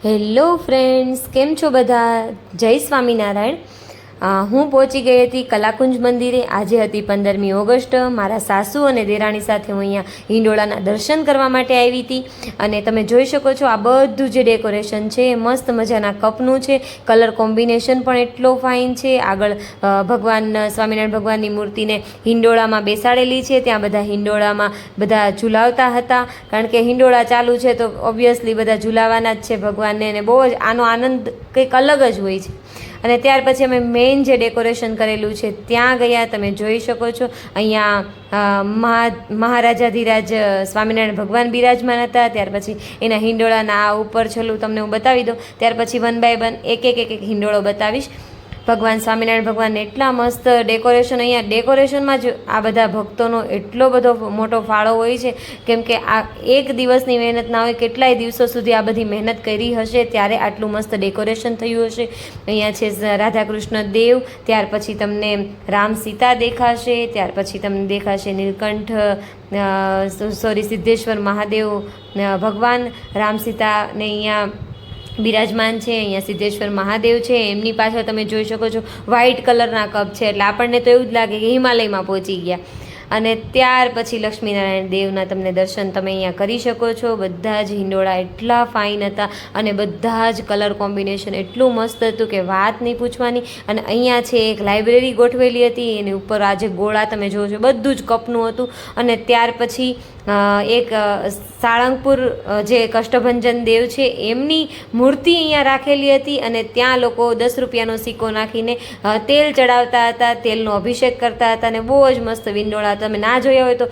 Hello friends, કેમ છો બધા? જય સ્વામિનારાયણ. હું પહોંચી ગઈ હતી કલાકુંજ મંદિરે. આજે હતી 15મી ઓગસ્ટ. મારા સાસુ અને દેરાણી સાથે હું અહીંયા હિંડોળાના દર્શન કરવા માટે આવી હતી. અને તમે જોઈ શકો છો, આ બધું જે ડેકોરેશન છે એ મસ્ત મજાના કપનું છે. કલર કોમ્બિનેશન પણ એટલો ફાઇન છે. આગળ ભગવાન સ્વામિનારાયણ ભગવાનની મૂર્તિને હિંડોળામાં બેસાડેલી છે. ત્યાં બધા હિંડોળામાં બધા ઝુલાવતા હતા, કારણ કે હિંડોળા ચાલુ છે તો ઓબ્વિયસલી બધા ઝુલાવાના જ છે ભગવાનને. અને બહુ જ આનો આનંદ કંઈક અલગ જ હોય છે. અને ત્યાર પછી અમે મેઇન જે ડેકોરેશન કરેલું છે ત્યાં ગયા. તમે જોઈ શકો છો, અહીંયા મહારાજાધિરાજ સ્વામિનારાયણ ભગવાન બિરાજમાન હતા. ત્યાર પછી એના હિંડોળાના આ ઉપર છેલ્લું તમને હું બતાવી દઉં. ત્યાર પછી 1 બાય 1 એક હિંડોળો બતાવીશ. ભગવાન સ્વામિનારાયણ ભગવાનને એટલા મસ્ત ડેકોરેશન. અહીંયા ડેકોરેશનમાં જ આ બધા ભક્તોનો એટલો બધો મોટો ફાળો હોય છે, કેમ કે આ એક દિવસની મહેનત ના હોય, કેટલાય દિવસો સુધી આ બધી મહેનત કરી હશે ત્યારે આટલું મસ્ત ડેકોરેશન થયું હશે. અહીંયા છે રાધાકૃષ્ણ દેવ, ત્યાર પછી તમને રામ સીતા દેખાશે, ત્યાર પછી તમને દેખાશે નીલકંઠ સિદ્ધેશ્વર મહાદેવ ભગવાન રામ સીતાને અહીંયા બિરાજમાન છે. અહીંયા સિદ્ધેશ્વર મહાદેવ છે. એમની પાછળ તમે જોઈ શકો છો વ્હાઇટ કલરના કપ છે, એટલે આપણને તો એવું જ લાગે કે હિમાલયમાં પહોંચી ગયા. અને ત્યાર પછી લક્ષ્મીનારાયણ દેવના તમને દર્શન તમે અહીંયા કરી શકો છો. બધા જ હિંડોળા એટલા ફાઇન હતા અને બધા જ કલર કોમ્બિનેશન એટલું મસ્ત હતું કે વાત નહીં પૂછવાની. અને અહીંયા છે એક લાઇબ્રેરી ગોઠવેલી હતી, એની ઉપર આ જે ગોળા તમે જોવો છો બધું જ કપનું હતું. અને ત્યાર પછી એક સાળંગપુર જે કષ્ટભંજન દેવ છે એમની મૂર્તિ અહીંયા રાખેલી હતી. અને ત્યાં લોકો 10 રૂપિયાનો સિક્કો નાખીને તેલ ચડાવતા હતા, તેલનો અભિષેક કરતા હતા. અને બહુ જ મસ્ત વિંડોળા. તમે ના જોયા હોય તો